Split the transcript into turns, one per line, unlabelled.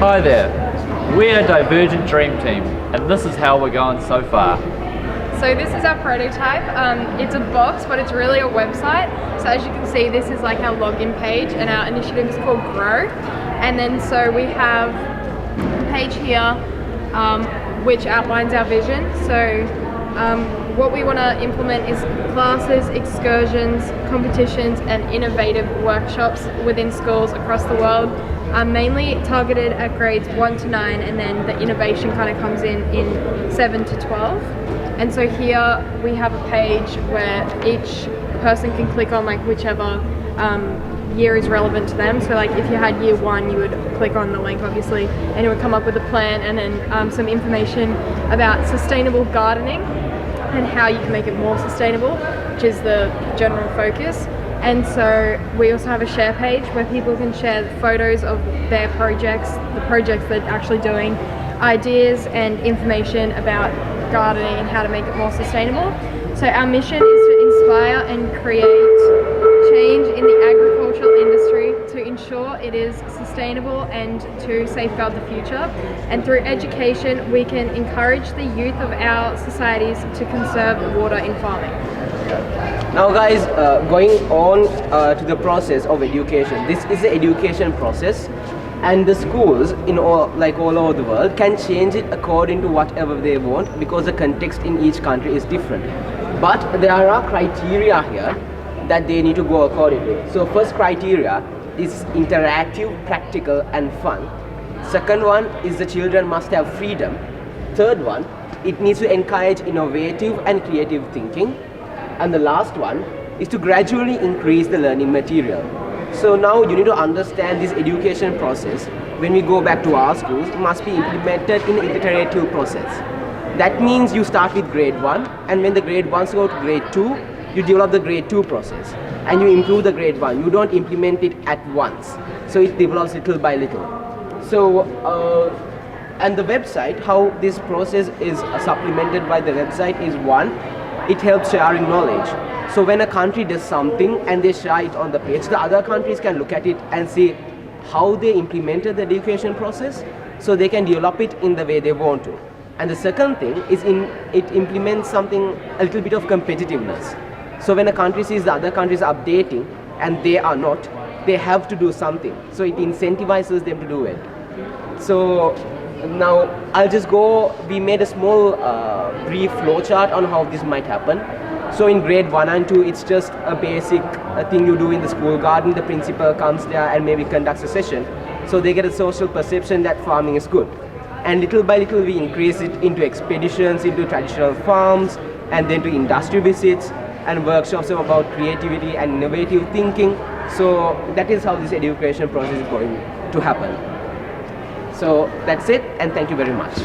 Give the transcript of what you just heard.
Hi there, we are Divergent Dream Team and this is how we're going so far.
So this is our prototype. It's a box, but it's really a website. So as you can see, this is like our login page, and our initiative is called Grow. And then so we have a page here which outlines our vision. So what we want to implement is classes, excursions, competitions, and innovative workshops within schools across the world. Mainly targeted at grades 1 to 9, and then the innovation kind of comes in 7 to 12. And so here we have a page where each person can click on like whichever year is relevant to them. So like if you had year 1, you would click on the link obviously, and it would come up with a plan, and then some information about sustainable gardening and how you can make it more sustainable, which is the general focus. And so we also have a share page where people can share photos of their projects, the projects they're actually doing, ideas and information about gardening and how to make it more sustainable. So our mission is to inspire and create change in the agricultural industry to ensure it is sustainable and to safeguard the future. And through education, we can encourage the youth of our societies to conserve water in farming.
Now guys, going on to the process of education. This is the education process, and the schools in all over the world can change it according to whatever they want, because the context in each country is different. But there are criteria here that they need to go accordingly. So first criteria is interactive, practical and fun. Second one is the children must have freedom. Third one, it needs to encourage innovative and creative thinking. And the last one is to gradually increase the learning material. So now you need to understand this education process. When we go back to our schools, it must be implemented in an iterative process. That means you start with grade 1, and when the grade 1s go to grade 2, you develop the grade 2 process and you improve the grade 1. You don't implement it at once. So it develops little by little. So and the website, how this process is supplemented by the website is, one, it helps sharing knowledge. So when a country does something and they share it on the page, the other countries can look at it and see how they implemented the education process, so they can develop it in the way they want to. And the second thing is it implements something, a little bit of competitiveness. So when a country sees the other countries updating and they are not, they have to do something. So it incentivizes them to do it. So now I'll just go, we made a small brief flowchart on how this might happen. So in grade 1 and 2, it's just a basic thing you do in the school garden. The principal comes there and maybe conducts a session. So they get a social perception that farming is good. And little by little we increase it into expeditions, into traditional farms, and then to industry visits and workshops about creativity and innovative thinking. So that is how this education process is going to happen. So that's it, and thank you very much.